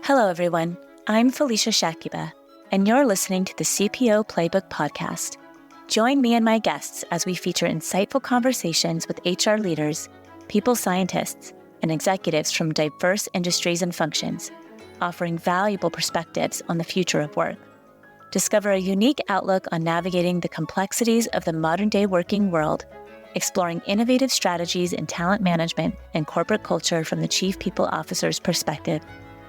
Hello, everyone. I'm Felicia Shakiba, and you're listening to the CPO Playbook Podcast. Join me and my guests as we feature insightful conversations with HR leaders, people scientists, and executives from diverse industries and functions, offering valuable perspectives on the future of work. Discover a unique outlook on navigating the complexities of the modern-day working world, exploring innovative strategies in talent management and corporate culture from the Chief People Officer's perspective.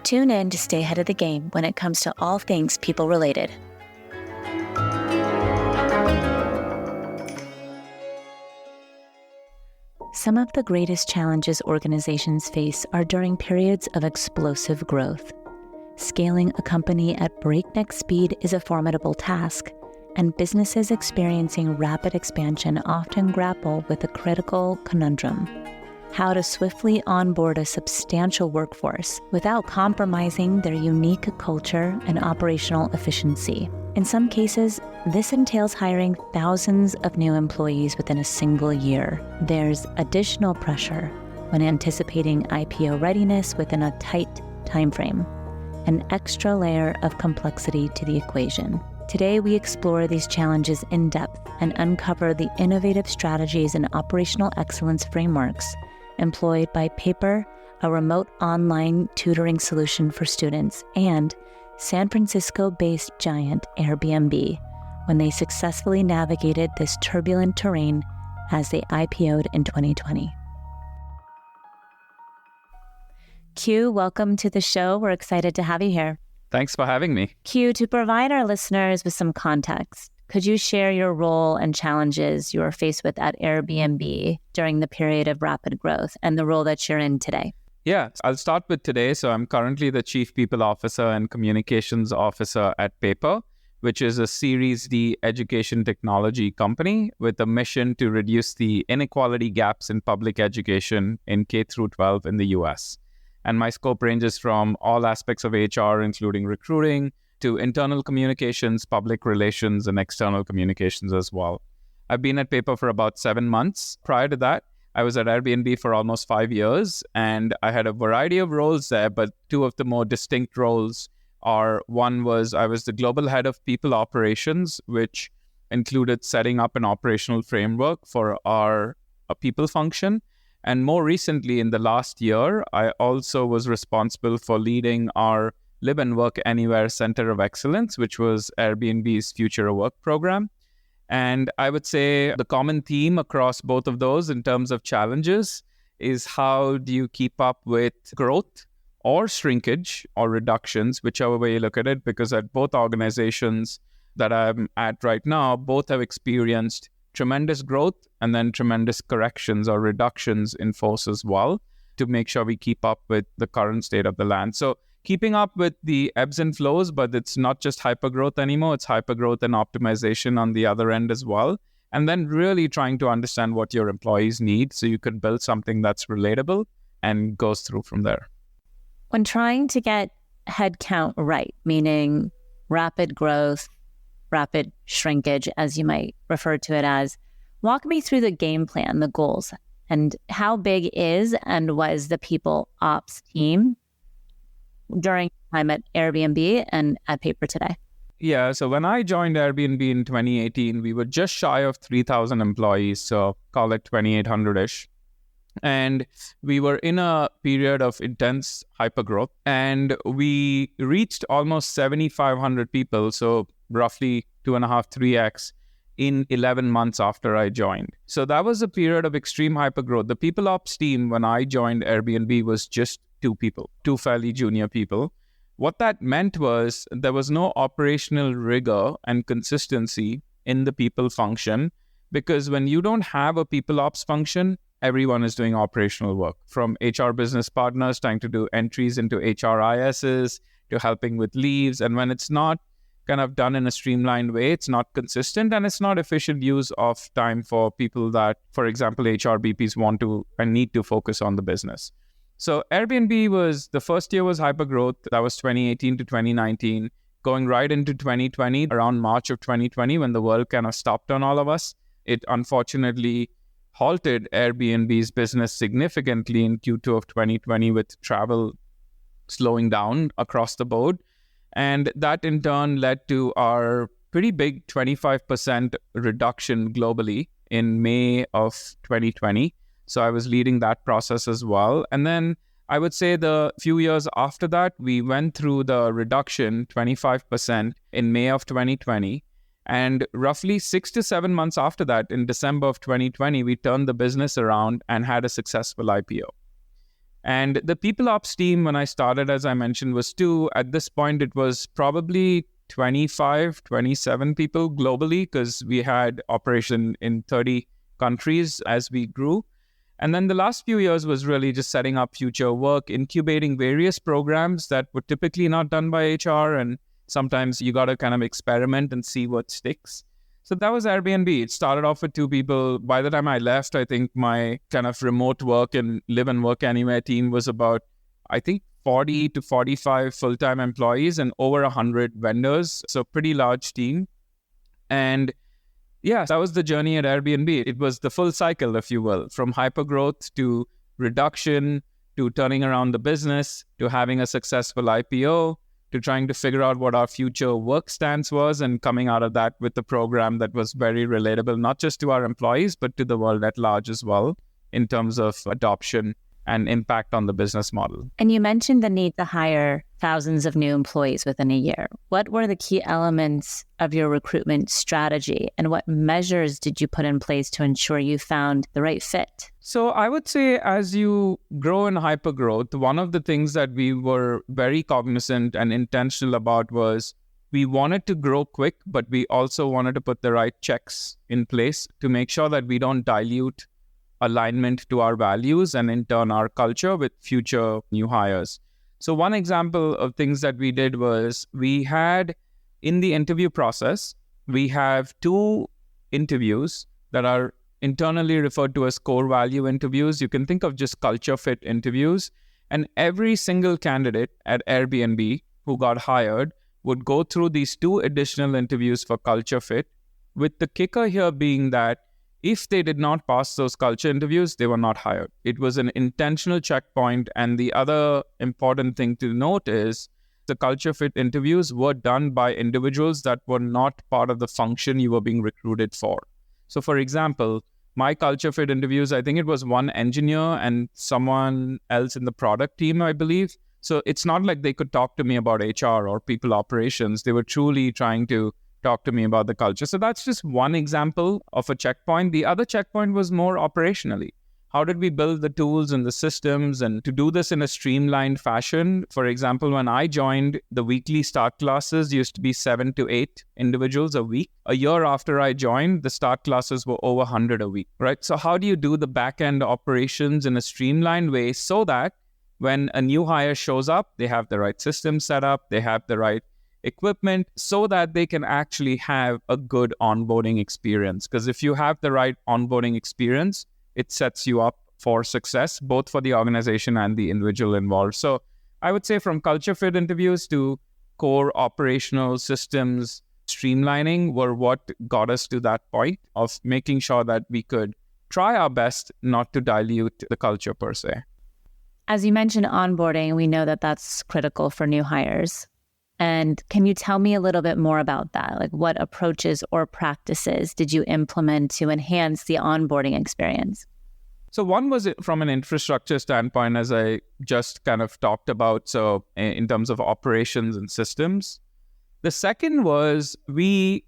Tune in to stay ahead of the game when it comes to all things people-related. Some of the greatest challenges organizations face are during periods of explosive growth. Scaling a company at breakneck speed is a formidable task, and businesses experiencing rapid expansion often grapple with a critical conundrum: how to swiftly onboard a substantial workforce without compromising their unique culture and operational efficiency. In some cases, this entails hiring thousands of new employees within a single year. There's additional pressure when anticipating IPO readiness within a tight timeframe, an extra layer of complexity to the equation. Today, we explore these challenges in depth and uncover the innovative strategies and operational excellence frameworks employed by Paper, a remote online tutoring solution for students, and San Francisco-based giant Airbnb, when they successfully navigated this turbulent terrain as they IPO'd in 2020. Q, welcome to the show. We're excited to have you here. Thanks for having me. Q, to provide our listeners with some context, could you share your role and challenges you were faced with at Airbnb during the period of rapid growth and the role that you're in today? Yeah, I'll start with today. So I'm currently the Chief People Officer and Communications Officer at Paper, which is a Series D education technology company with a mission to reduce the inequality gaps in public education in K through 12 in the US. And my scope ranges from all aspects of HR, including recruiting, to internal communications, public relations, and external communications as well. I've been at Paper for about 7 months. Prior to that, I was at Airbnb for almost 5 years, and I had a variety of roles there, but two of the more distinct roles are, one was I was the global head of people operations, which included setting up an operational framework for our people function. And more recently, in the last year, I also was responsible for leading our Live and Work Anywhere Center of Excellence, which was Airbnb's Future of Work program. And I would say the common theme across both of those in terms of challenges is how do you keep up with growth or shrinkage or reductions, whichever way you look at it, because at both organizations that I'm at right now, both have experienced tremendous growth and then tremendous corrections or reductions in force as well to make sure we keep up with the current state of the land. So keeping up with the ebbs and flows, but it's not just hypergrowth anymore. It's hypergrowth and optimization on the other end as well. And then really trying to understand what your employees need so you can build something that's relatable and goes through from there. When trying to get headcount right, meaning rapid growth, rapid shrinkage, as you might refer to it as, walk me through the game plan, the goals, and how big is and was the people ops team during time at Airbnb and at Paper today? Yeah, so when I joined Airbnb in 2018, we were just shy of 3,000 employees, so call it 2,800-ish. And we were in a period of intense hypergrowth, and we reached almost 7,500 people, so roughly 2.5, 3x in 11 months after I joined. So that was a period of extreme hypergrowth. The people ops team when I joined Airbnb was just 2 people, 2 fairly junior people. What that meant was there was no operational rigor and consistency in the people function, because when you don't have a people ops function, everyone is doing operational work, from HR business partners trying to do entries into HRISs to helping with leaves. And when it's not kind of done in a streamlined way, it's not consistent and it's not efficient use of time for people that, for example, HR BPs want to and need to focus on the business. So Airbnb was, the first year was hypergrowth. That was 2018 to 2019, going right into 2020, around March of 2020, when the world kind of stopped on all of us. It unfortunately halted Airbnb's business significantly in Q2 of 2020 with travel slowing down across the board. And that in turn led to our pretty big 25% reduction globally in May of 2020. So I was leading that process as well. And then I would say the few years after that, we went through the reduction 25% in May of 2020. And roughly 6 to 7 months after that, in December of 2020, we turned the business around and had a successful IPO. And the people ops team, when I started, as I mentioned, was 2. At this point, it was probably 25, 27 people globally, because we had operation in 30 countries as we grew. And then the last few years was really just setting up future work, incubating various programs that were typically not done by HR. And sometimes you got to kind of experiment and see what sticks. So that was Airbnb. It started off with 2 people. By the time I left, I think my kind of remote work and live and work anywhere team was about, I think, 40 to 45 full-time employees and over 100 vendors. So pretty large team. And yeah, that was the journey at Airbnb. It was the full cycle, if you will, from hypergrowth to reduction to turning around the business to having a successful IPO to trying to figure out what our future work stance was and coming out of that with a program that was very relatable, not just to our employees, but to the world at large as well, in terms of adoption and impact on the business model. And you mentioned the need to hire thousands of new employees within a year. What were the key elements of your recruitment strategy, and what measures did you put in place to ensure you found the right fit? So I would say as you grow in hypergrowth, one of the things that we were very cognizant and intentional about was we wanted to grow quick, but we also wanted to put the right checks in place to make sure that we don't dilute alignment to our values and in turn our culture with future new hires. So one example of things that we did was we had in the interview process, we have 2 interviews that are internally referred to as core value interviews. You can think of just culture fit interviews. And every single candidate at Airbnb who got hired would go through these 2 additional interviews for culture fit, with the kicker here being that if they did not pass those culture interviews, they were not hired. It was an intentional checkpoint. And the other important thing to note is the culture fit interviews were done by individuals that were not part of the function you were being recruited for. So for example, my culture fit interviews, I think it was 1 engineer and someone else in the product team, I believe. So it's not like they could talk to me about HR or people operations. They were truly trying to talk to me about the culture. So that's just one example of a checkpoint. The other checkpoint was more operationally. How did we build the tools and the systems and to do this in a streamlined fashion? For example, when I joined, the weekly start classes used to be 7 to 8 individuals a week. A year after I joined, the start classes were over 100 a week, right? So how do you do the back-end operations in a streamlined way so that when a new hire shows up, they have the right system set up, they have the right equipment so that they can actually have a good onboarding experience? Because if you have the right onboarding experience, it sets you up for success, both for the organization and the individual involved. So I would say from culture fit interviews to core operational systems streamlining were what got us to that point of making sure that we could try our best not to dilute the culture per se. As you mentioned onboarding, we know that that's critical for new hires. And can you tell me a little bit more about that? Like what approaches or practices did you implement to enhance the onboarding experience? So one was from an infrastructure standpoint, as I just kind of talked about. So in terms of operations and systems. The second was we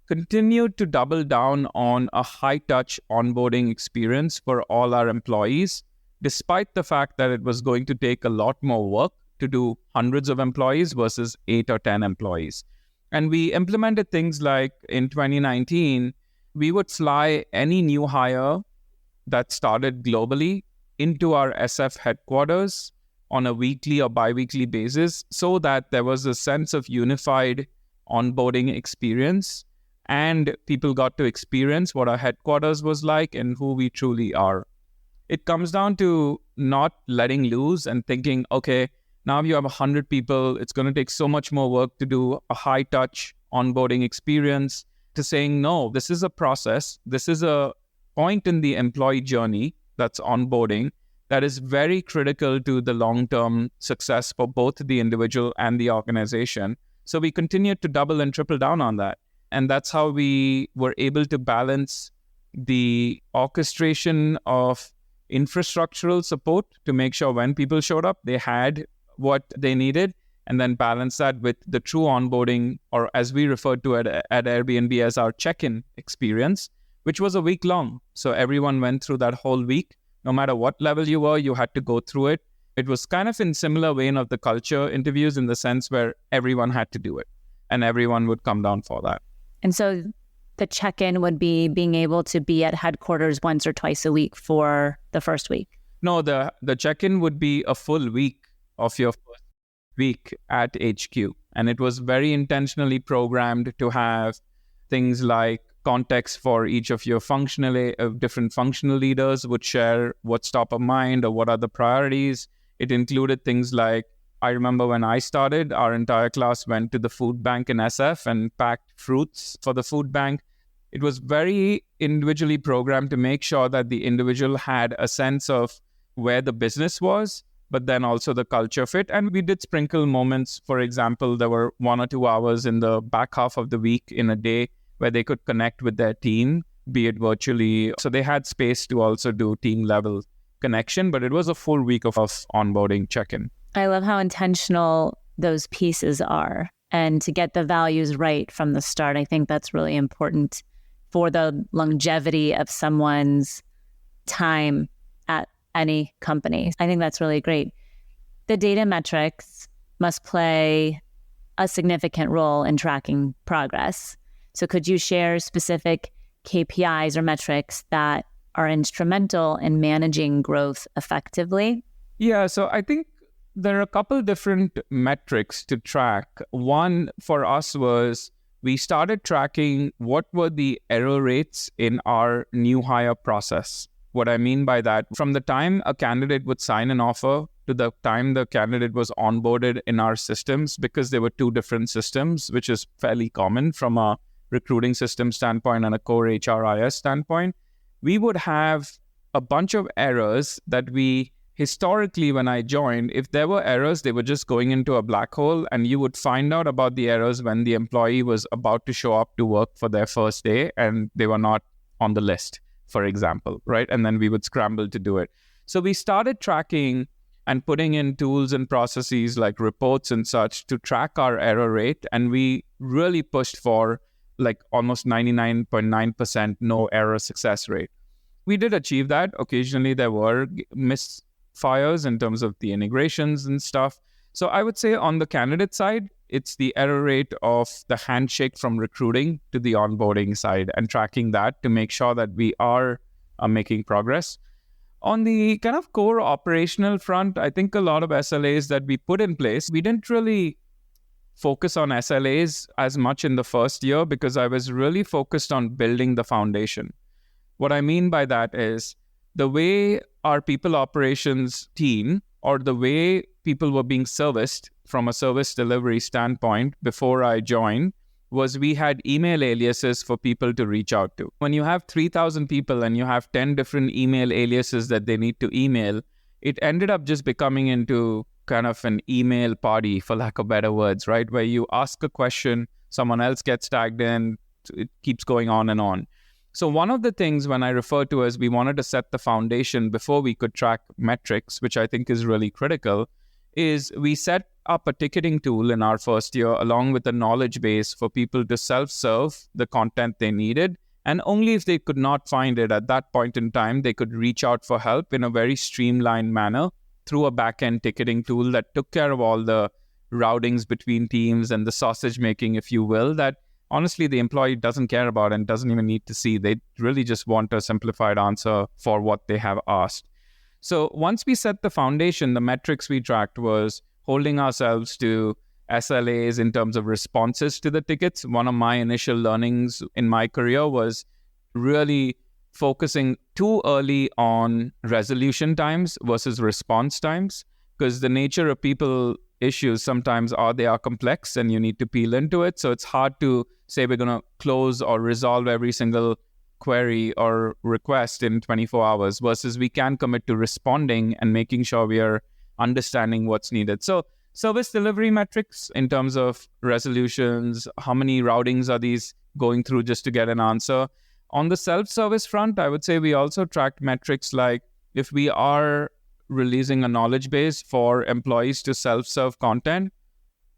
continued to double down on a high-touch onboarding experience for all our employees, despite the fact that it was going to take a lot more work to do hundreds of employees versus 8 or 10 employees. And we implemented things like in 2019, we would fly any new hire that started globally into our SF headquarters on a weekly or bi-weekly basis so that there was a sense of unified onboarding experience and people got to experience what our headquarters was like and who we truly are. It comes down to not letting loose and thinking, okay, now you have 100 people, it's going to take so much more work to do a high-touch onboarding experience, to saying, no, this is a process. This is a point in the employee journey that's onboarding that is very critical to the long-term success for both the individual and the organization. So we continued to double and triple down on that. And that's how we were able to balance the orchestration of infrastructural support to make sure when people showed up, they had what they needed, and then balance that with the true onboarding, or as we referred to it at Airbnb as our check-in experience, which was a week long. So everyone went through that whole week. No matter what level you were, you had to go through it. It was kind of in similar vein of the culture interviews in the sense where everyone had to do it and everyone would come down for that. And so the check-in would be being able to be at headquarters once or twice a week for the first week? No, the check-in would be a full week of your first week at HQ. And it was very intentionally programmed to have things like context for each of your different functional leaders would share what's top of mind or what are the priorities. It included things like, I remember when I started, our entire class went to the food bank in SF and packed fruits for the food bank. It was very individually programmed to make sure that the individual had a sense of where the business was, but then also the culture fit. And we did sprinkle moments. For example, there were 1 or 2 hours in the back half of the week in a day where they could connect with their team, be it virtually. So they had space to also do team level connection, but it was a full week of onboarding check-in. I love how intentional those pieces are, and to get the values right from the start. I think that's really important for the longevity of someone's time at any company. I think that's really great. The data metrics must play a significant role in tracking progress. So could you share specific KPIs or metrics that are instrumental in managing growth effectively? Yeah, so I think there are a couple different metrics to track. One for us was we started tracking what were the error rates in our new hire process. What I mean by that, from the time a candidate would sign an offer to the time the candidate was onboarded in our systems, because there were 2 different systems, which is fairly common from a recruiting system standpoint and a core HRIS standpoint, we would have a bunch of errors that we historically, when I joined, if there were errors, they were just going into a black hole, and you would find out about the errors when the employee was about to show up to work for their first day and they were not on the list, for example, right? And then we would scramble to do it. So we started tracking and putting in tools and processes like reports and such to track our error rate. And we really pushed for like almost 99.9% no error success rate. We did achieve that. Occasionally there were misfires in terms of the integrations and stuff. So I would say on the candidate side, it's the error rate of the handshake from recruiting to the onboarding side and tracking that to make sure that we are making progress. On the kind of core operational front, I think a lot of SLAs that we put in place, we didn't really focus on SLAs as much in the first year because I was really focused on building the foundation. What I mean by that is the way our people operations team or the way people were being serviced from a service delivery standpoint before I joined was we had email aliases for people to reach out to. When you have 3,000 people and you have 10 different email aliases that they need to email, it ended up just becoming into kind of an email party, for lack of better words, right? Where you ask a question, someone else gets tagged in, it keeps going on and on. So one of the things when I refer to as we wanted to set the foundation before we could track metrics, which I think is really critical, is we set up a ticketing tool in our first year along with a knowledge base for people to self-serve the content they needed. And only if they could not find it at that point in time, they could reach out for help in a very streamlined manner through a back-end ticketing tool that took care of all the routings between teams and the sausage making, if you will, that honestly the employee doesn't care about and doesn't even need to see. They really just want a simplified answer for what they have asked. So once we set the foundation, the metrics we tracked was holding ourselves to SLAs in terms of responses to the tickets. One of my initial learnings in my career was really focusing too early on resolution times versus response times, because the nature of people issues sometimes they are complex and you need to peel into it. So it's hard to say we're going to close or resolve every single query or request in 24 hours versus we can commit to responding and making sure we are understanding what's needed. So service delivery metrics in terms of resolutions, how many routings are these going through just to get an answer. On the self-service front, I would say we also track metrics like if we are releasing a knowledge base for employees to self-serve content,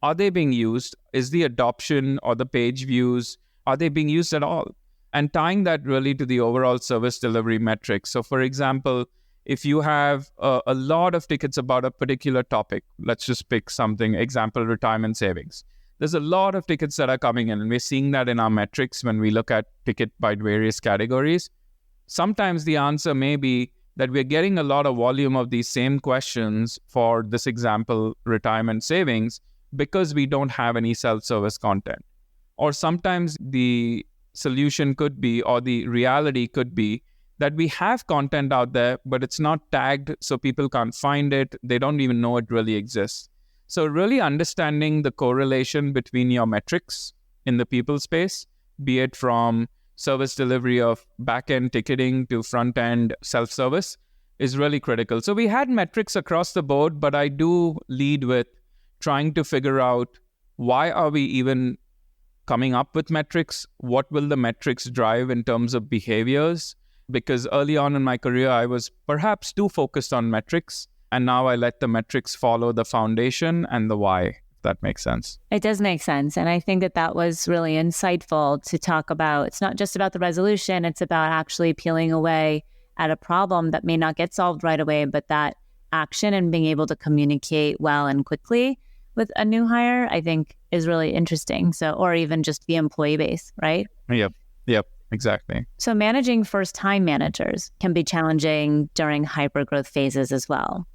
are they being used? Is the adoption or the page views, are they being used at all? And tying that really to the overall service delivery metrics. So for example, if you have a lot of tickets about a particular topic, let's just pick something, example, retirement savings. There's a lot of tickets that are coming in, and we're seeing that in our metrics when we look at ticket by various categories. Sometimes the answer may be that we're getting a lot of volume of these same questions for this example, retirement savings, because we don't have any self-service content. Or sometimes the solution could be, or the reality could be, that we have content out there, but it's not tagged, so people can't find it. They don't even know it really exists. So really understanding the correlation between your metrics in the people space, be it from service delivery of back-end ticketing to front-end self-service, is really critical. So we had metrics across the board, but I do lead with trying to figure out why are we even coming up with metrics? What will the metrics drive in terms of behaviors? Because early on in my career, I was perhaps too focused on metrics, and now I let the metrics follow the foundation and the why, if that makes sense. It does make sense. And I think that was really insightful to talk about. It's not just about the resolution, it's about actually peeling away at a problem that may not get solved right away, but that action and being able to communicate well and quickly with a new hire, I think is really interesting. So, or even just the employee base, right? Yep, exactly. So managing first-time managers can be challenging during hypergrowth phases as well.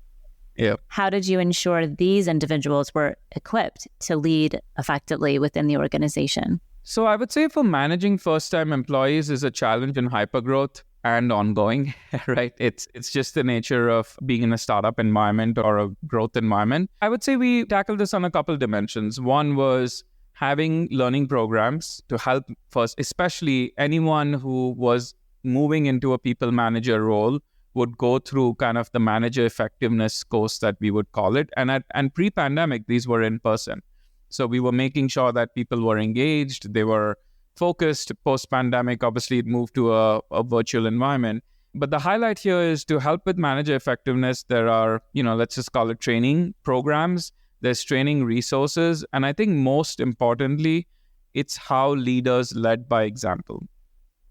Yep. How did you ensure these individuals were equipped to lead effectively within the organization? So I would say for managing first-time employees is a challenge in hypergrowth and ongoing, right? It's just the nature of being in a startup environment or a growth environment. I would say we tackled this on a couple dimensions. One was having learning programs to help first, especially anyone who was moving into a people manager role would go through kind of the manager effectiveness course that we would call it. And pre-pandemic, these were in person. So we were making sure that people were engaged, they were focused. Post-pandemic, obviously it moved to a virtual environment. But the highlight here is to help with manager effectiveness. There are, let's just call it training programs. There's training resources. And I think most importantly, it's how leaders led by example,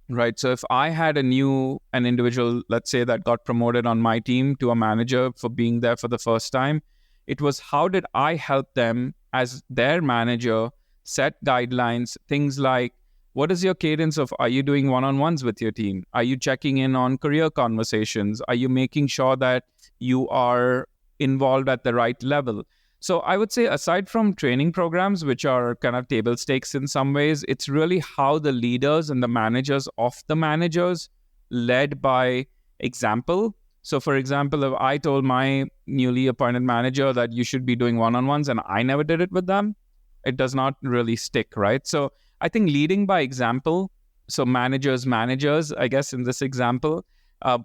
right? So if I had an individual, let's say that got promoted on my team to a manager for being there for the first time, it was how did I help them as their manager set guidelines, things like, what is your cadence of, are you doing one-on-ones with your team? Are you checking in on career conversations? Are you making sure that you are involved at the right level? So I would say aside from training programs, which are kind of table stakes in some ways, it's really how the leaders and the managers of the managers led by example. So for example, if I told my newly appointed manager that you should be doing one-on-ones and I never did it with them, it does not really stick, right? So I think leading by example, so managers, I guess in this example,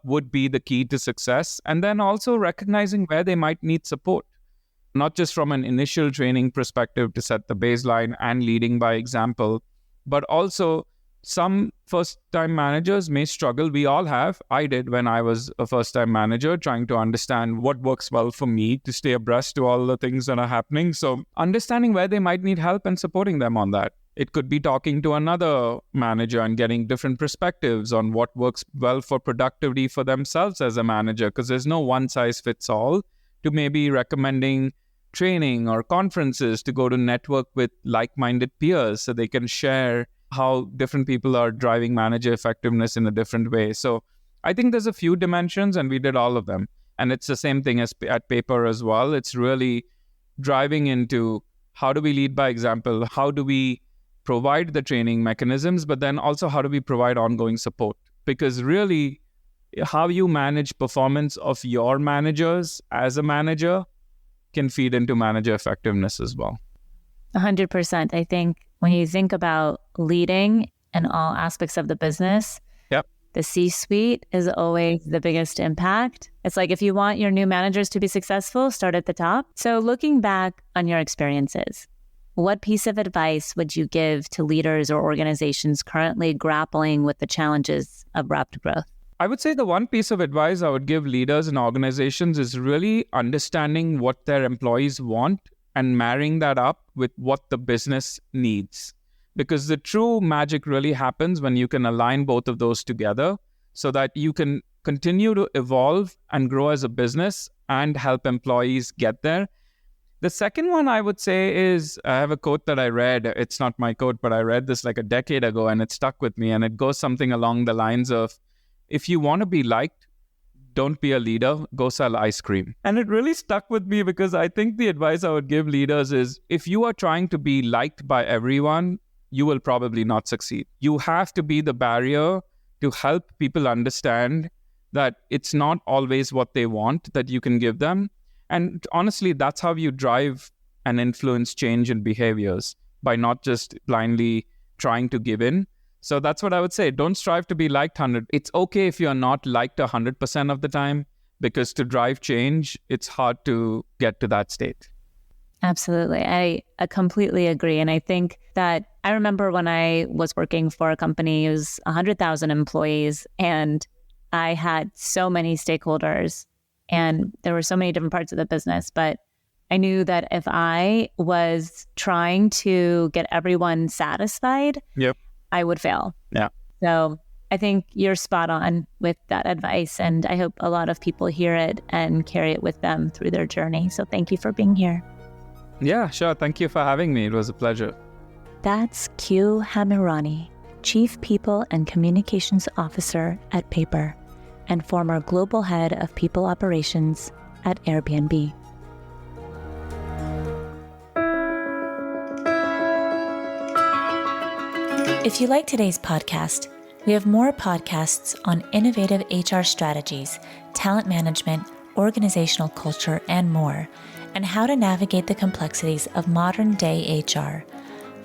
would be the key to success. And then also recognizing where they might need support, not just from an initial training perspective to set the baseline and leading by example, but also some first-time managers may struggle. We all have. I did when I was a first-time manager, trying to understand what works well for me to stay abreast to all the things that are happening. So understanding where they might need help and supporting them on that. It could be talking to another manager and getting different perspectives on what works well for productivity for themselves as a manager, because there's no one-size-fits-all, to maybe recommending training or conferences to go to network with like-minded peers so they can share how different people are driving manager effectiveness in a different way. So I think there's a few dimensions and we did all of them. And it's the same thing as at Paper as well. It's really driving into how do we lead by example? How do we provide the training mechanisms, but then also how do we provide ongoing support? Because really how you manage performance of your managers as a manager can feed into manager effectiveness as well. 100%. I think when you think about leading in all aspects of the business, yep, the C-suite is always the biggest impact. It's like if you want your new managers to be successful, start at the top. So looking back on your experiences, what piece of advice would you give to leaders or organizations currently grappling with the challenges of rapid growth? I would say the one piece of advice I would give leaders and organizations is really understanding what their employees want and marrying that up with what the business needs. Because the true magic really happens when you can align both of those together so that you can continue to evolve and grow as a business and help employees get there. The second one I would say is, I have a quote that I read. It's not my quote, but I read this like a decade ago and it stuck with me. And it goes something along the lines of, if you want to be liked, don't be a leader, go sell ice cream. And it really stuck with me because I think the advice I would give leaders is, if you are trying to be liked by everyone, you will probably not succeed. You have to be the barrier to help people understand that it's not always what they want that you can give them. And honestly, that's how you drive and influence change in behaviors, by not just blindly trying to give in. So that's what I would say. Don't strive to be liked 100. It's okay if you're not liked 100% of the time, because to drive change, it's hard to get to that state. Absolutely. I completely agree. And I think that I remember when I was working for a company, it was 100,000 employees, and I had so many stakeholders and there were so many different parts of the business. But I knew that if I was trying to get everyone satisfied, I would fail. Yeah. So I think you're spot on with that advice. And I hope a lot of people hear it and carry it with them through their journey. So thank you for being here. Yeah, sure. Thank you for having me. It was a pleasure. That's Q Hamirani, Chief People and Communications Officer at Paper and former Global Head of People Operations at Airbnb. If you like today's podcast, we have more podcasts on innovative HR strategies, talent management, organizational culture, and more, and how to navigate the complexities of modern-day HR.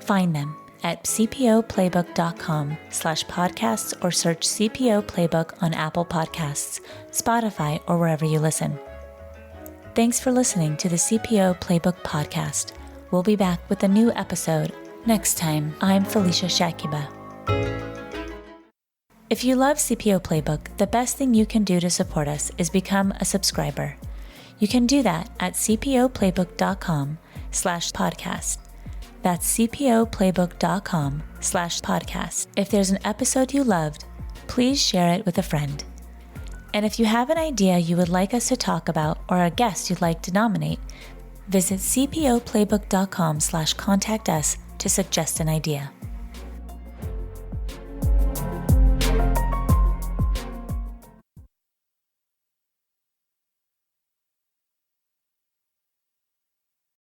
Find them at cpoplaybook.com/podcasts or search CPO Playbook on Apple Podcasts, Spotify, or wherever you listen. Thanks for listening to the CPO Playbook podcast. We'll be back with a new episode next time. I'm Felicia Shakiba. If you love CPO Playbook, the best thing you can do to support us is become a subscriber. You can do that at cpoplaybook.com/podcast. That's cpoplaybook.com/podcast. If there's an episode you loved, please share it with a friend. And if you have an idea you would like us to talk about or a guest you'd like to nominate, visit cpoplaybook.com/contact us to suggest an idea.